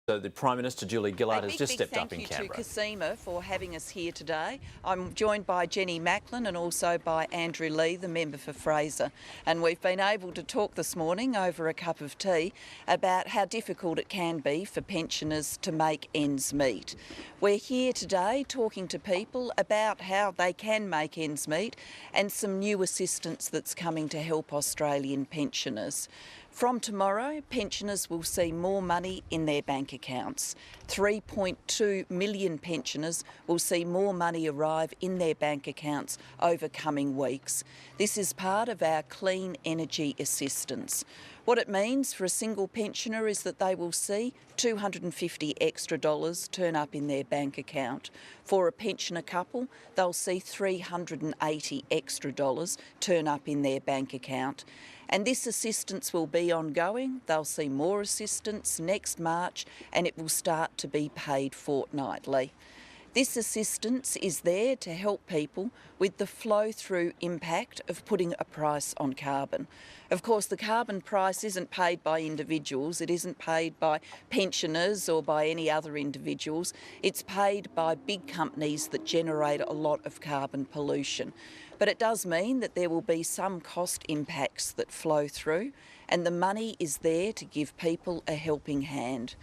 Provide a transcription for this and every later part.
So the Prime Minister, Julie Gillard, has just stepped up in Thank you Canberra. to Casima for having us here today. I'm joined by Jenny Macklin and also by Andrew Lee, the member for Fraser. And we've been able to talk this morning over a cup of tea about how difficult it can be for pensioners to make ends meet. We're here today talking to people about how they can make ends meet and some new assistance that's coming to help Australian pensioners. From tomorrow, pensioners will see more money in their bank accounts. 3.2 million pensioners will see more money arrive in their bank accounts over coming weeks. This is part of our clean energy assistance. What it means for a single pensioner is that they will see $250 extra turn up in their bank account. For a pensioner couple, they'll see $380 extra turn up in their bank account. And this assistance will be ongoing. They'll see more assistance next March and it will start to be paid fortnightly. This assistance is there to help people with the flow-through impact of putting a price on carbon. Of course, the carbon price isn't paid by individuals, it isn't paid by pensioners or by any other individuals, it's paid by big companies that generate a lot of carbon pollution. But it does mean that there will be some cost impacts that flow through, and the money is there to give people a helping hand.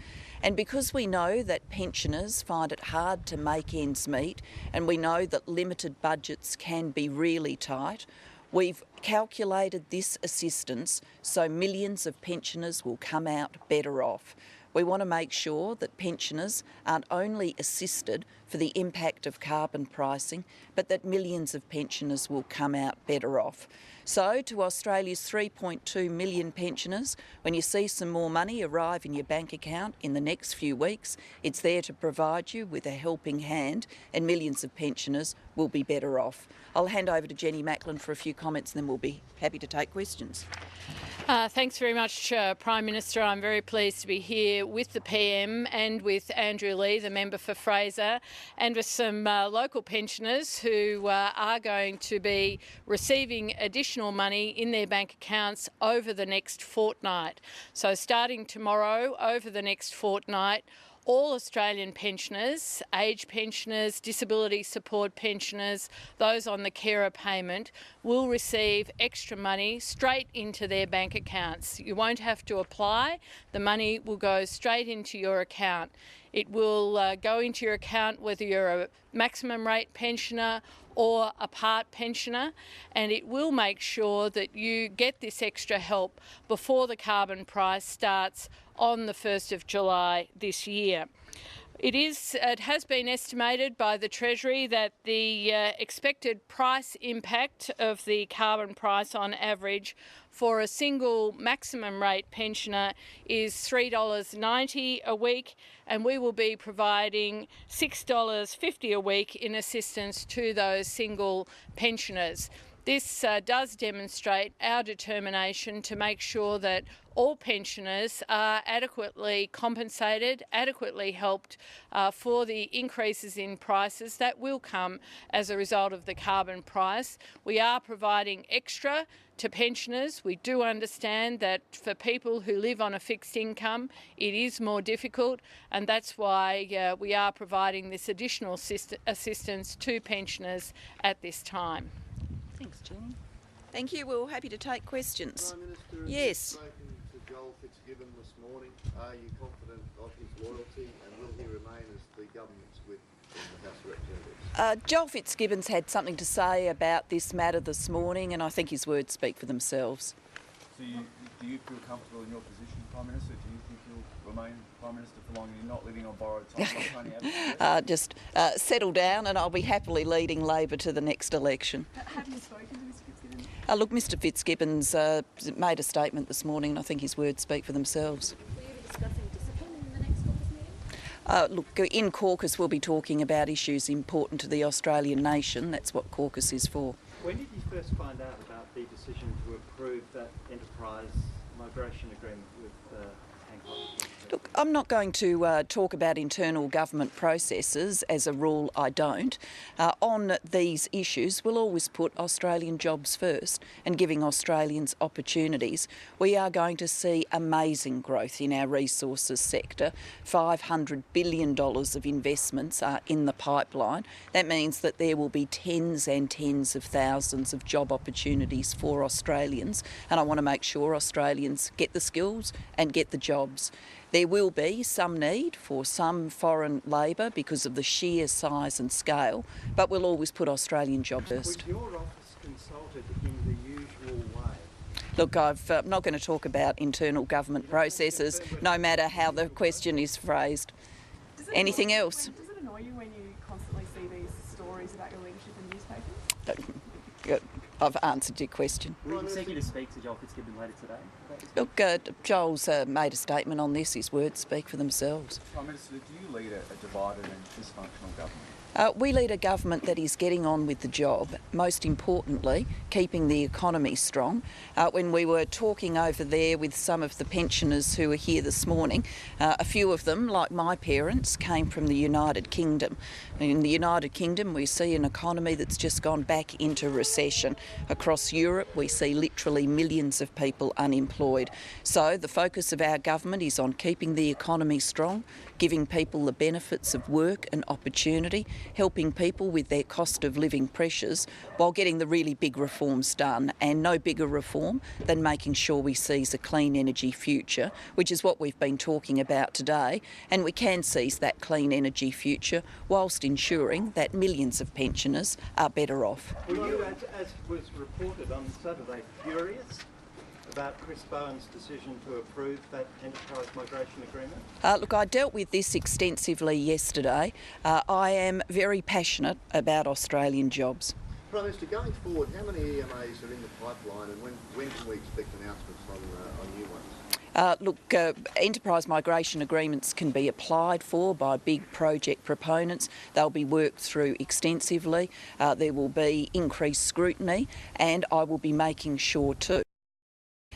And because we know that pensioners find it hard to make ends meet, and we know that limited budgets can be really tight, we've calculated this assistance so millions of pensioners will come out better off. We want to make sure that pensioners aren't only assisted for the impact of carbon pricing, but that millions of pensioners will come out better off. So to Australia's 3.2 million pensioners, when you see some more money arrive in your bank account in the next few weeks, it's there to provide you with a helping hand, and millions of pensioners will be better off. I'll hand over to Jenny Macklin for a few comments and then we'll be happy to take questions. Thanks very much, Prime Minister. I'm very pleased to be here with the PM and with Andrew Lee, the member for Fraser, and with some local pensioners who are going to be receiving additional money in their bank accounts over the next fortnight. So starting tomorrow, over the next fortnight, all Australian pensioners, age pensioners, disability support pensioners, those on the carer payment, will receive extra money straight into their bank accounts. You won't have to apply. The money will go straight into your account. It will go into your account whether you're a maximum rate pensioner or a part pensioner, and it will make sure that you get this extra help before the carbon price starts on the 1st of July this year. It has been estimated by the Treasury that the expected price impact of the carbon price on average for a single maximum rate pensioner is $3.90 a week, and we will be providing $6.50 a week in assistance to those single pensioners. This does demonstrate our determination to make sure that all pensioners are adequately compensated, adequately helped for the increases in prices that will come as a result of the carbon price. We are providing extra to pensioners. We do understand that for people who live on a fixed income, it is more difficult, and that's why we are providing this additional assistance to pensioners at this time. Thanks, Jenny. Thank you. We're happy to take questions. Prime Minister, yes. Spoken to Joel Fitzgibbon this morning. Are you confident of his loyalty, and will he remain as the government's whip in the House of Representatives? Joel Fitzgibbon's had something to say about this matter this morning, and I think his words speak for themselves. So do you feel comfortable in your position, Prime Minister? Do you think you'll remain Prime Minister for long and you're not living on borrowed time? Just settle down and I'll be happily leading Labor to the next election. Have you spoken to Mr Fitzgibbon? Look, Mr Fitzgibbon's made a statement this morning and I think his words speak for themselves. Will you be discussing discipline in the next caucus meeting? Look, in caucus we'll be talking about issues important to the Australian nation. That's what caucus is for. When did you first find out about the decision to approve that enterprise migration agreement with Hancock? Look, I'm not going to talk about internal government processes. As a rule, I don't. On these issues, we'll always put Australian jobs first and giving Australians opportunities. We are going to see amazing growth in our resources sector. $500 billion of investments are in the pipeline. That means that there will be tens and tens of thousands of job opportunities for Australians, and I want to make sure Australians get the skills and get the jobs. There will be some need for some foreign labour because of the sheer size and scale, but we'll always put Australian jobs first. Was your office consulted in the usual way? Look, I'm not going to talk about internal government processes, no matter how the question is phrased. Anything else? Does it annoy you when you constantly see these stories about your leadership in newspapers? I've answered your question. Will you seek you to speak to Joel Fitzgibbon later today? Look, Joel's made a statement on this. His words speak for themselves. Prime Minister, do you lead a divided and dysfunctional government? We lead a government that is getting on with the job, most importantly, keeping the economy strong. When we were talking over there with some of the pensioners who are here this morning, a few of them, like my parents, came from the United Kingdom. In the United Kingdom, we see an economy that's just gone back into recession. Across Europe, we see literally millions of people unemployed. So the focus of our government is on keeping the economy strong, giving people the benefits of work and opportunity, helping people with their cost of living pressures while getting the really big reforms done. And no bigger reform than making sure we seize a clean energy future, which is what we've been talking about today. And we can seize that clean energy future whilst ensuring that millions of pensioners are better off. Were you, as was reported on Saturday, furious about Chris Bowen's decision to approve that enterprise migration agreement? Look, I dealt with this extensively yesterday. I am very passionate about Australian jobs. Prime Minister, going forward, how many EMAs are in the pipeline and when can we expect announcements on new ones? Enterprise migration agreements can be applied for by big project proponents. They'll be worked through extensively. There will be increased scrutiny, and I will be making sure too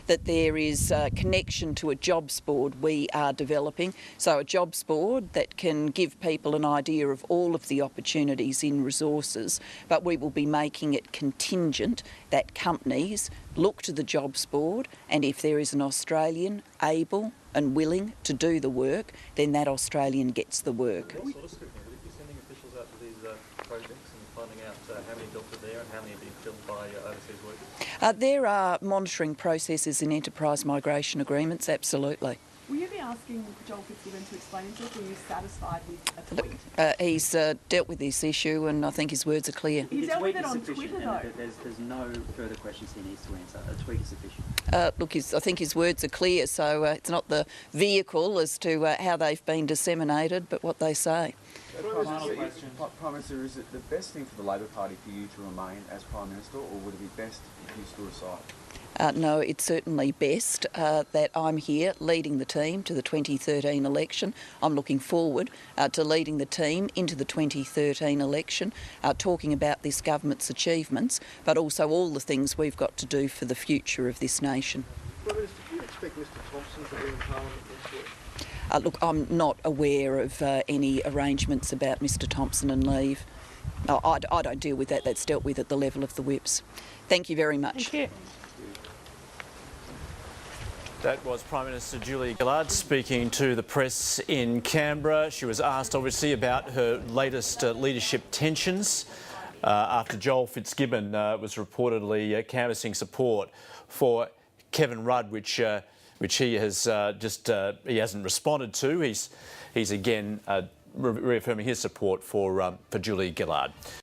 that there is a connection to a jobs board we are developing. So a jobs board that can give people an idea of all of the opportunities in resources, but we will be making it contingent that companies look to the jobs board, and if there is an Australian able and willing to do the work, then that Australian gets the work. What sort of scrutiny? Will you be sending officials out to these projects and finding out how many jobs are there and how many are being filled by overseas workers? There are monitoring processes in enterprise migration agreements, absolutely. Will you be asking Joel Fitzgibbon to explain himself? Are you satisfied with a tweet? He's dealt with this issue, and I think his words are clear. He dealt with it on Twitter, though. There's no further questions he needs to answer. A tweet is sufficient. Look, I think his words are clear, so it's not the vehicle as to how they've been disseminated, but what they say. Prime Minister, is it the best thing for the Labor Party for you to remain as Prime Minister, or would it be best if you stood aside? No, it's certainly best that I'm here leading the team to the 2013 election. I'm looking forward to leading the team into the 2013 election, talking about this government's achievements, but also all the things we've got to do for the future of this nation. Prime Minister, do you expect Mr Thompson to be in Parliament next week? Look, I'm not aware of any arrangements about Mr Thompson and leave. I don't deal with that. That's dealt with at the level of the whips. Thank you very much. Thank you. That was Prime Minister Julia Gillard speaking to the press in Canberra. She was asked, obviously, about her latest leadership tensions after Joel Fitzgibbon was reportedly canvassing support for Kevin Rudd, which he has he hasn't responded to. He's again reaffirming his support for Julia Gillard.